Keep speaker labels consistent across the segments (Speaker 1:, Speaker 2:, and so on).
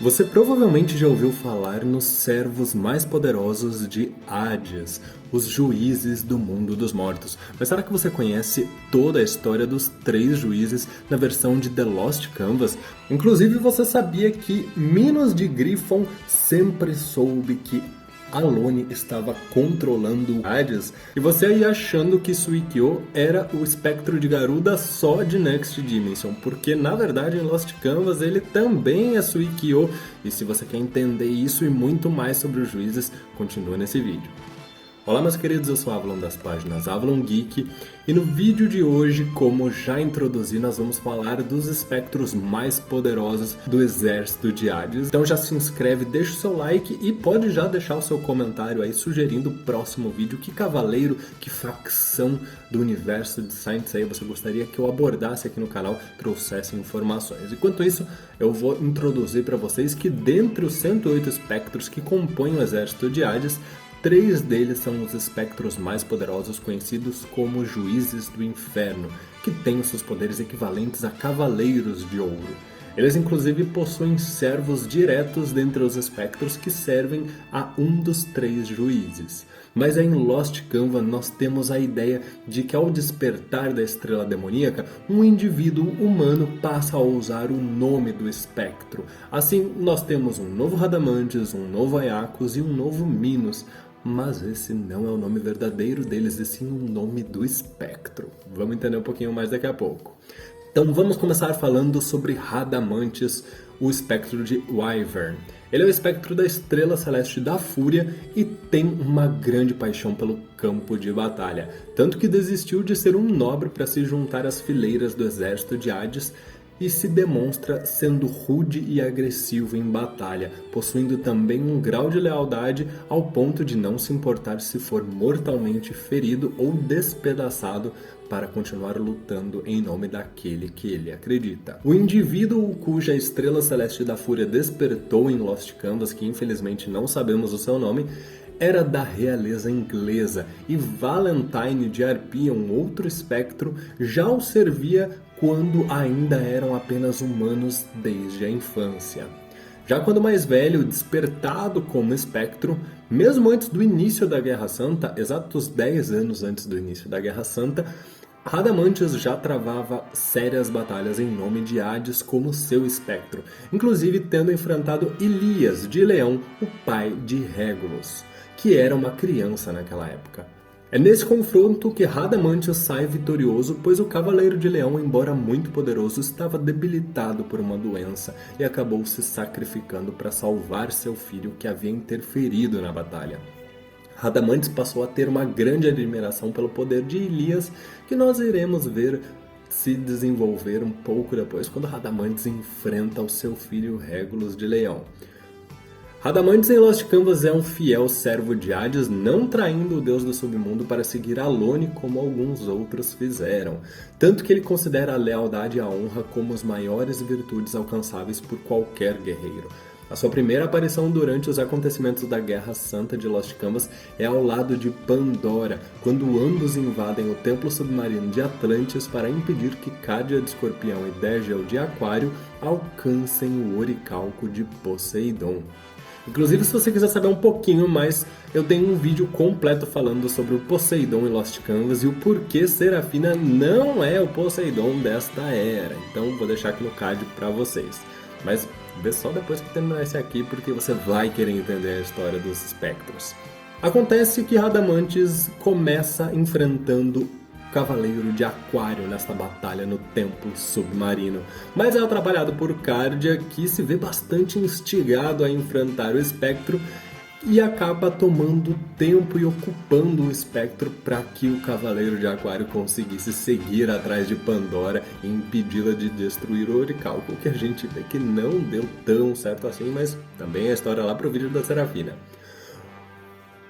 Speaker 1: Você provavelmente já ouviu falar nos servos mais poderosos de Hades, os juízes do mundo dos mortos. Mas será que você conhece toda a história dos três juízes na versão de The Lost Canvas? Inclusive, você sabia que Minos de Gryphon sempre soube que Alone estava controlando Hades? E você aí achando que Suikyo era o espectro de Garuda só de Next Dimension, porque na verdade em Lost Canvas ele também é Suikyo. E se você quer entender isso e muito mais sobre os juízes, continua nesse vídeo. Olá meus queridos, eu sou Avalon das páginas Avalon Geek e no vídeo de hoje, como já introduzi, nós vamos falar dos espectros mais poderosos do exército de Hades. Então já se inscreve, deixa o seu like e pode já deixar o seu comentário aí sugerindo o próximo vídeo. Que cavaleiro, que facção do universo de Saint Seiya você gostaria que eu abordasse aqui no canal, trouxesse informações. Enquanto isso, eu vou introduzir para vocês que dentre os 108 espectros que compõem o exército de Hades, 3 deles são os espectros mais poderosos, conhecidos como Juízes do Inferno, que têm os seus poderes equivalentes a Cavaleiros de Ouro. Eles inclusive possuem servos diretos dentre os espectros que servem a um dos 3 juízes. Mas em Lost Canvas nós temos a ideia de que ao despertar da estrela demoníaca, um indivíduo humano passa a usar o nome do espectro. Assim, nós temos um novo Radamantes, um novo Aiacos e um novo Minos. Mas esse não é o nome verdadeiro deles, e sim o nome do espectro. Vamos entender um pouquinho mais daqui a pouco. Então vamos começar falando sobre Radamantes, o espectro de Wyvern. Ele é o espectro da estrela celeste da Fúria e tem uma grande paixão pelo campo de batalha. Tanto que desistiu de ser um nobre para se juntar às fileiras do exército de Hades e se demonstra sendo rude e agressivo em batalha, possuindo também um grau de lealdade ao ponto de não se importar se for mortalmente ferido ou despedaçado para continuar lutando em nome daquele que ele acredita. O indivíduo cuja estrela celeste da Fúria despertou em Lost Canvas, que infelizmente não sabemos o seu nome, era da realeza inglesa, e Valentine de Arpia, um outro espectro, já o servia quando ainda eram apenas humanos desde a infância. Já quando mais velho, despertado como espectro, mesmo antes do início da Guerra Santa, exatos 10 anos antes do início da Guerra Santa, Radamantes já travava sérias batalhas em nome de Hades como seu espectro, inclusive tendo enfrentado Ilias de Leão, o pai de Regulus, que era uma criança naquela época. É nesse confronto que Radamantes sai vitorioso, pois o Cavaleiro de Leão, embora muito poderoso, estava debilitado por uma doença e acabou se sacrificando para salvar seu filho que havia interferido na batalha. Radamantes passou a ter uma grande admiração pelo poder de Ilias, que nós iremos ver se desenvolver um pouco depois quando Radamantes enfrenta o seu filho Regulus de Leão. Radamantes em Lost Canvas é um fiel servo de Hades, não traindo o deus do submundo para seguir Alone como alguns outros fizeram. Tanto que ele considera a lealdade e a honra como as maiores virtudes alcançáveis por qualquer guerreiro. A sua primeira aparição durante os acontecimentos da Guerra Santa de Lost Canvas é ao lado de Pandora, quando ambos invadem o templo submarino de Atlantis para impedir que Cádia de Escorpião e Dégel de Aquário alcancem o oricalco de Poseidon. Inclusive, se você quiser saber um pouquinho mais, eu tenho um vídeo completo falando sobre o Poseidon em Lost Canvas e o porquê Serafina não é o Poseidon desta era. Então vou deixar aqui no card para vocês. Mas vê só depois que terminar esse aqui, porque você vai querer entender a história dos espectros. Acontece que Radamantes começa enfrentando Cavaleiro de Aquário nesta batalha no templo submarino, mas é atrapalhado por Cádia, que se vê bastante instigado a enfrentar o espectro e acaba tomando tempo e ocupando o espectro para que o Cavaleiro de Aquário conseguisse seguir atrás de Pandora e impedi-la de destruir o oricalco, que a gente vê que não deu tão certo assim, mas também é a história lá pro vídeo da Serafina.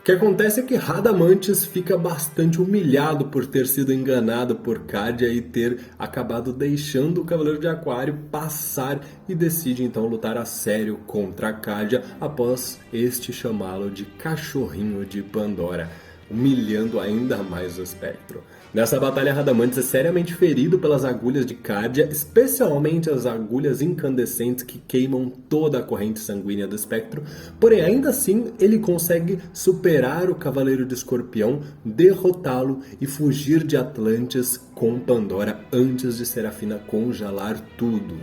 Speaker 1: O que acontece é que Radamantes fica bastante humilhado por ter sido enganado por Cádia e ter acabado deixando o Cavaleiro de Aquário passar e decide então lutar a sério contra Cádia após este chamá-lo de cachorrinho de Pandora. humilhando ainda mais o espectro. Nessa batalha, Radamantes é seriamente ferido pelas agulhas de Cardia, especialmente as agulhas incandescentes que queimam toda a corrente sanguínea do espectro, porém ainda assim ele consegue superar o Cavaleiro de Escorpião, derrotá-lo e fugir de Atlantis com Pandora antes de Serafina congelar tudo.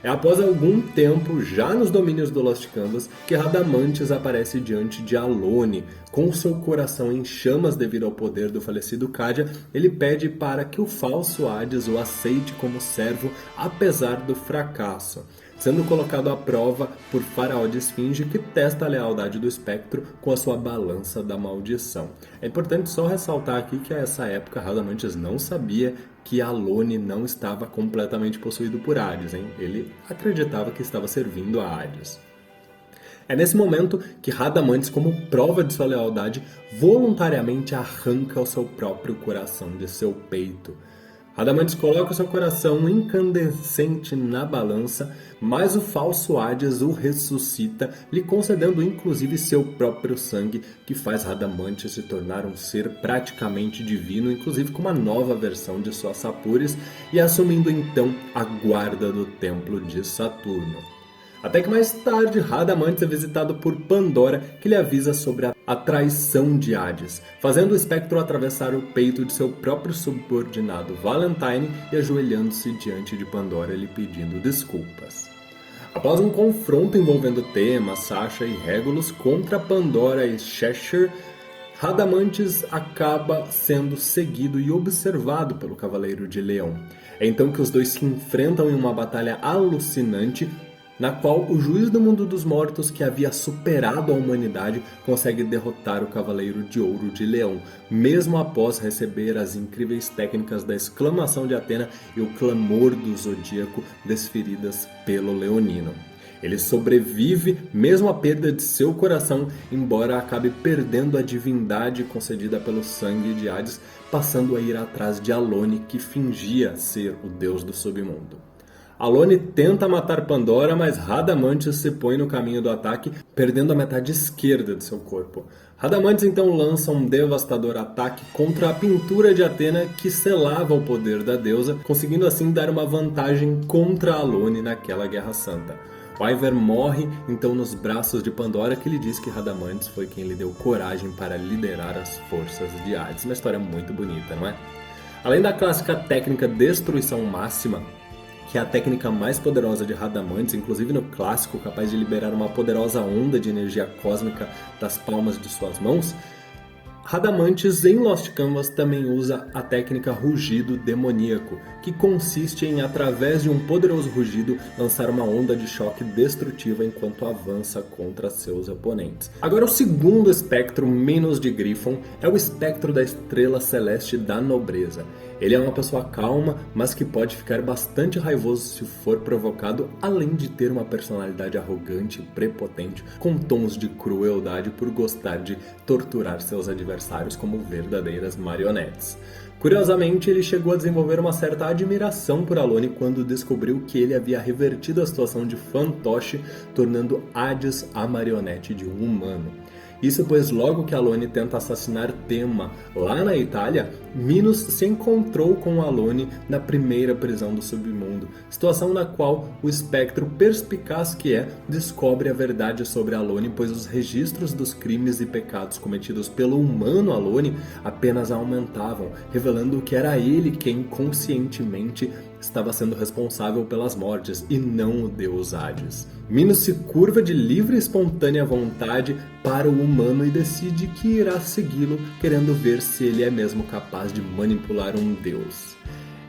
Speaker 1: É após algum tempo, já nos domínios do Lost Canvas, que Radamantes aparece diante de Alone. Com seu coração em chamas devido ao poder do falecido Cardia, ele pede para que o falso Hades o aceite como servo, apesar do fracasso, sendo colocado à prova por Faraó de Esfinge, que testa a lealdade do espectro com a sua balança da maldição. É importante só ressaltar aqui que a essa época Radamantes não sabia que Alone não estava completamente possuído por Hades, hein? Ele acreditava que estava servindo a Hades. É nesse momento que Radamantes, como prova de sua lealdade, voluntariamente arranca o seu próprio coração de seu peito. Radamantes coloca o seu coração incandescente na balança, mas o falso Hades o ressuscita, lhe concedendo inclusive seu próprio sangue, que faz Radamantes se tornar um ser praticamente divino, inclusive com uma nova versão de suas Sapures, e assumindo então a guarda do templo de Saturno. Até que mais tarde, Radamantes é visitado por Pandora, que lhe avisa sobre a traição de Hades, fazendo o espectro atravessar o peito de seu próprio subordinado Valentine e ajoelhando-se diante de Pandora, lhe pedindo desculpas. Após um confronto envolvendo Tema, Sasha e Regulus contra Pandora e Cheshire, Radamantes acaba sendo seguido e observado pelo Cavaleiro de Leão. É então que os dois se enfrentam em uma batalha alucinante, na qual o juiz do mundo dos mortos, que havia superado a humanidade, consegue derrotar o Cavaleiro de Ouro de Leão, mesmo após receber as incríveis técnicas da exclamação de Atena e o clamor do Zodíaco desferidas pelo Leonino. Ele sobrevive mesmo à perda de seu coração, embora acabe perdendo a divindade concedida pelo sangue de Hades, passando a ir atrás de Alone, que fingia ser o deus do submundo. Alone tenta matar Pandora, mas Radamantes se põe no caminho do ataque, perdendo a metade esquerda de seu corpo. Radamantes então lança um devastador ataque contra a pintura de Atena, que selava o poder da deusa, conseguindo assim dar uma vantagem contra Alone naquela Guerra Santa. Wyvern morre então nos braços de Pandora, que lhe diz que Radamantes foi quem lhe deu coragem para liderar as forças de Hades. Uma história muito bonita, não é? Além da clássica técnica Destruição Máxima, que é a técnica mais poderosa de Radamantes, inclusive no clássico, capaz de liberar uma poderosa onda de energia cósmica das palmas de suas mãos, Radamantes em Lost Canvas também usa a técnica Rugido Demoníaco, que consiste em, através de um poderoso rugido, lançar uma onda de choque destrutiva enquanto avança contra seus oponentes. Agora, o segundo espectro menos de Griffon é o espectro da estrela celeste da nobreza. Ele é uma pessoa calma, mas que pode ficar bastante raivoso se for provocado, além de ter uma personalidade arrogante e prepotente, com tons de crueldade por gostar de torturar seus adversários como verdadeiras marionetes. Curiosamente, ele chegou a desenvolver uma certa admiração por Alone quando descobriu que ele havia revertido a situação de fantoche, tornando Hades a marionete de um humano. Isso pois logo que Alone tenta assassinar Tema lá na Itália, Minos se encontrou com Alone na primeira prisão do submundo, situação na qual o espectro perspicaz que é, descobre a verdade sobre Alone, pois os registros dos crimes e pecados cometidos pelo humano Alone apenas aumentavam, revelando que era ele quem conscientemente estava sendo responsável pelas mortes e não o deus Hades. Minos se curva de livre e espontânea vontade para o humano e decide que irá segui-lo, querendo ver se ele é mesmo capaz de manipular um deus.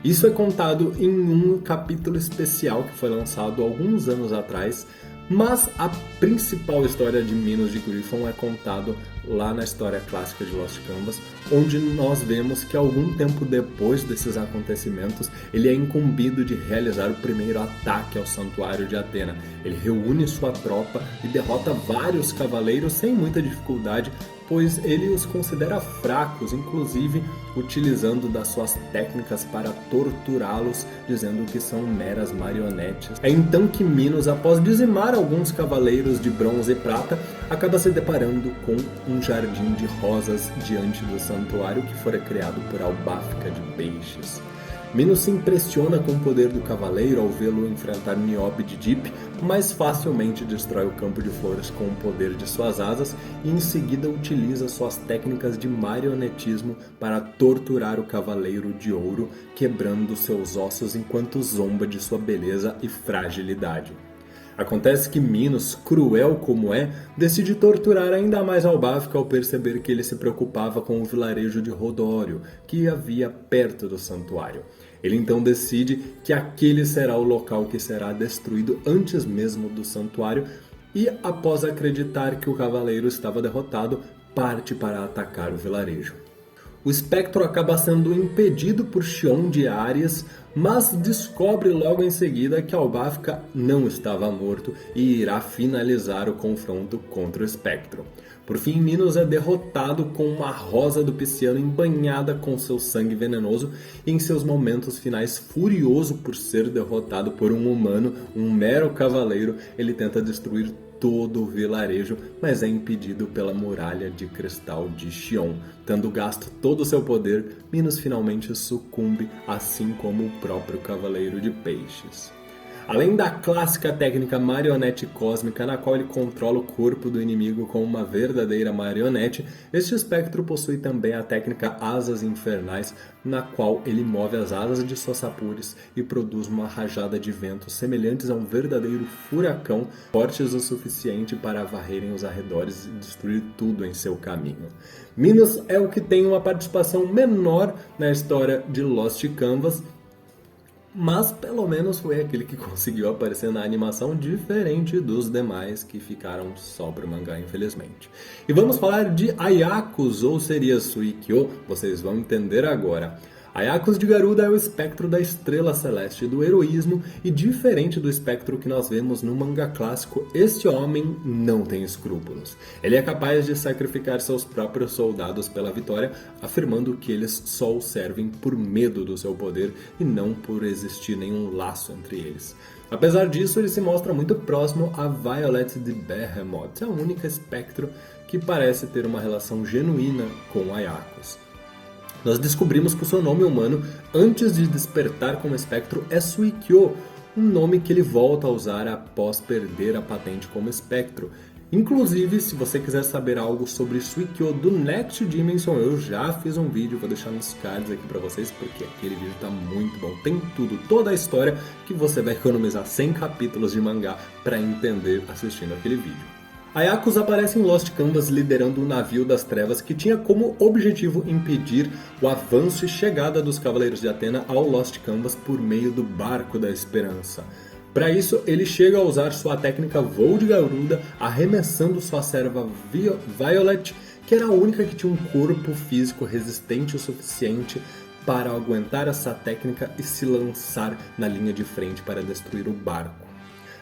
Speaker 1: Isso é contado em um capítulo especial que foi lançado alguns anos atrás, mas a principal história de Minos de Griffon é contado lá na história clássica de Lost Canvas, onde nós vemos que algum tempo depois desses acontecimentos, ele é incumbido de realizar o primeiro ataque ao santuário de Atena. Ele reúne sua tropa e derrota vários cavaleiros sem muita dificuldade, pois ele os considera fracos, inclusive utilizando das suas técnicas para torturá-los, dizendo que são meras marionetes. É então que Minos, após dizimar alguns cavaleiros de bronze e prata, acaba se deparando com um um jardim de rosas diante do santuário que fora criado por Albáfica de Peixes. Minos se impressiona com o poder do cavaleiro ao vê-lo enfrentar Niobe de Dip, mas facilmente destrói o campo de flores com o poder de suas asas e em seguida utiliza suas técnicas de marionetismo para torturar o cavaleiro de ouro, quebrando seus ossos enquanto zomba de sua beleza e fragilidade. Acontece que Minos, cruel como é, decide torturar ainda mais Albáfica ao perceber que ele se preocupava com o vilarejo de Rodório, que havia perto do santuário. Ele então decide que aquele será o local que será destruído antes mesmo do santuário e, após acreditar que o cavaleiro estava derrotado, parte para atacar o vilarejo. O espectro acaba sendo impedido por Xion de Áries, mas descobre logo em seguida que Albáfica não estava morto e irá finalizar o confronto contra o espectro. Por fim, Minos é derrotado com uma rosa do Pisciano embanhada com seu sangue venenoso e em seus momentos finais, furioso por ser derrotado por um humano, um mero cavaleiro, ele tenta destruir todo o vilarejo, mas é impedido pela muralha de cristal de Xion. Tendo gasto todo o seu poder, Minos finalmente sucumbe, assim como o próprio Cavaleiro de Peixes. Além da clássica técnica marionete cósmica, na qual ele controla o corpo do inimigo como uma verdadeira marionete, este espectro possui também a técnica Asas Infernais, na qual ele move as asas de suas sapures e produz uma rajada de ventos semelhantes a um verdadeiro furacão, fortes o suficiente para varrerem os arredores e destruir tudo em seu caminho. Minos é o que tem uma participação menor na história de Lost Canvas, mas pelo menos foi aquele que conseguiu aparecer na animação, diferente dos demais que ficaram só pro mangá, infelizmente. E vamos falar de Ayakus, ou seria Suikyo, vocês vão entender agora. Ayakus de Garuda é o espectro da estrela celeste do heroísmo e, diferente do espectro que nós vemos no mangá clássico, este homem não tem escrúpulos. Ele é capaz de sacrificar seus próprios soldados pela vitória, afirmando que eles só o servem por medo do seu poder e não por existir nenhum laço entre eles. Apesar disso, ele se mostra muito próximo a Violet de Behemoth, a única espectro que parece ter uma relação genuína com Ayakus. Nós descobrimos que o seu nome humano, antes de despertar como espectro, é Suikyo, um nome que ele volta a usar após perder a patente como espectro. Inclusive, se você quiser saber algo sobre Suikyo do Next Dimension, eu já fiz um vídeo, vou deixar nos cards aqui pra vocês, porque aquele vídeo tá muito bom. Tem tudo, toda a história que você vai economizar 100 capítulos de mangá pra entender assistindo aquele vídeo. Ayakus aparece em Lost Canvas liderando o navio das trevas que tinha como objetivo impedir o avanço e chegada dos Cavaleiros de Atena ao Lost Canvas por meio do Barco da Esperança. Para isso, ele chega a usar sua técnica Voo de Garuda, arremessando sua serva Violet, que era a única que tinha um corpo físico resistente o suficiente para aguentar essa técnica e se lançar na linha de frente para destruir o barco.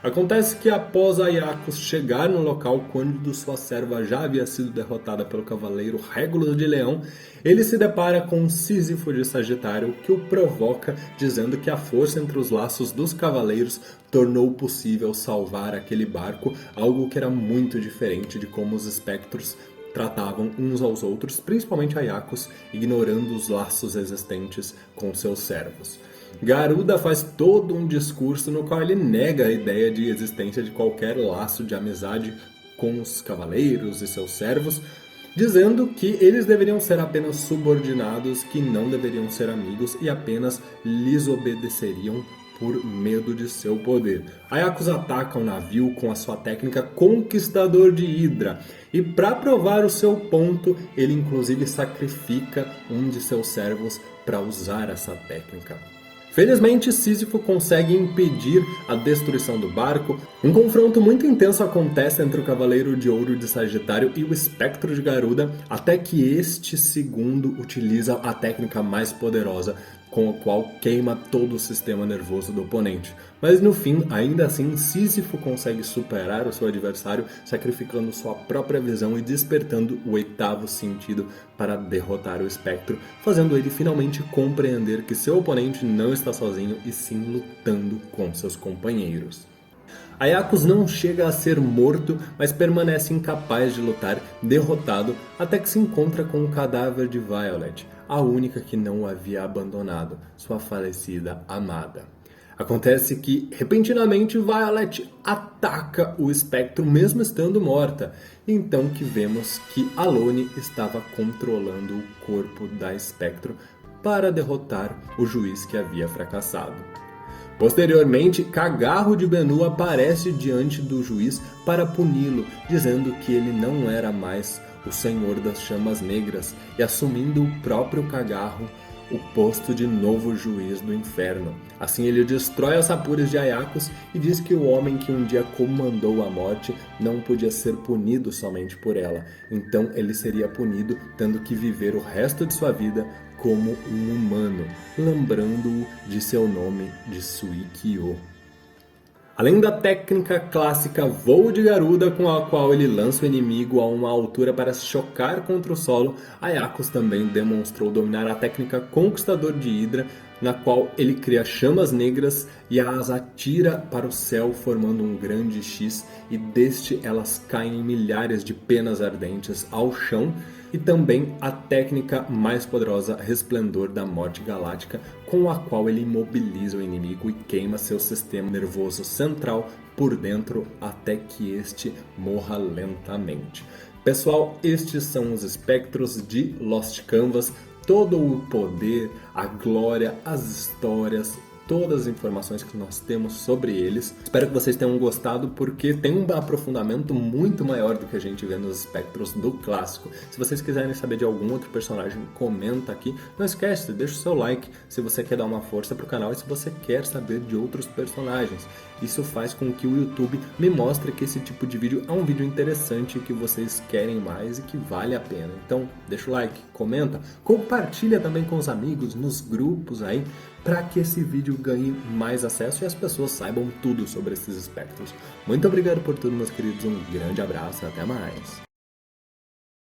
Speaker 1: Acontece que após Ayakus chegar no local quando sua serva já havia sido derrotada pelo cavaleiro Régulo de Leão, ele se depara com Sísifo de Sagitário, que o provoca dizendo que a força entre os laços dos cavaleiros tornou possível salvar aquele barco, algo que era muito diferente de como os espectros tratavam uns aos outros, principalmente Ayakus, ignorando os laços existentes com seus servos. Garuda faz todo um discurso no qual ele nega a ideia de existência de qualquer laço de amizade com os cavaleiros e seus servos, dizendo que eles deveriam ser apenas subordinados, que não deveriam ser amigos e apenas lhes obedeceriam por medo de seu poder. Ayakus ataca o navio com a sua técnica Conquistador de Hidra, e para provar o seu ponto, ele inclusive sacrifica um de seus servos para usar essa técnica. Felizmente, Sísifo consegue impedir a destruição do barco. Um confronto muito intenso acontece entre o Cavaleiro de Ouro de Sagitário e o Espectro de Garuda, até que este segundo utiliza a técnica mais poderosa, com a qual queima todo o sistema nervoso do oponente. Mas no fim, ainda assim, Sísifo consegue superar o seu adversário, sacrificando sua própria visão e despertando o oitavo sentido para derrotar o espectro, fazendo ele finalmente compreender que seu oponente não está sozinho e sim lutando com seus companheiros. Ayakos não chega a ser morto, mas permanece incapaz de lutar, derrotado, até que se encontra com o cadáver de Violet, a única que não o havia abandonado, sua falecida amada. Acontece que, repentinamente, Violet ataca o espectro mesmo estando morta. Então que vemos que Alone estava controlando o corpo da espectro para derrotar o juiz que havia fracassado. Posteriormente, Cagarro de Benu aparece diante do juiz para puni-lo, dizendo que ele não era mais o Senhor das Chamas Negras e assumindo o próprio Cagarro o posto de novo juiz do inferno. Assim ele destrói as Hapuras de Ayakos e diz que o homem que um dia comandou a morte não podia ser punido somente por ela. Então ele seria punido tendo que viver o resto de sua vida como um humano, lembrando-o de seu nome de Suikyo. Além da técnica clássica voo de garuda, com a qual ele lança o inimigo a uma altura para se chocar contra o solo, Ayakos também demonstrou dominar a técnica conquistador de Hydra, na qual ele cria chamas negras e as atira para o céu formando um grande X, e deste elas caem em milhares de penas ardentes ao chão, e também a técnica mais poderosa Resplendor da Morte Galáctica, com a qual ele imobiliza o inimigo e queima seu sistema nervoso central por dentro até que este morra lentamente. Pessoal, estes são os espectros de Lost Canvas, todo o poder, a glória, as histórias, todas as informações que nós temos sobre eles. Espero que vocês tenham gostado, porque tem um aprofundamento muito maior do que a gente vê nos espectros do clássico. Se vocês quiserem saber de algum outro personagem, comenta aqui. Não esquece, deixa o seu like se você quer dar uma força pro canal e se você quer saber de outros personagens. Isso faz com que o YouTube me mostre que esse tipo de vídeo é um vídeo interessante, que vocês querem mais e que vale a pena. Então deixa o like, comenta, compartilha também com os amigos, nos grupos aí, para que esse vídeo ganhe mais acesso e as pessoas saibam tudo sobre esses espectros. Muito obrigado por tudo, meus queridos, um grande abraço e até mais!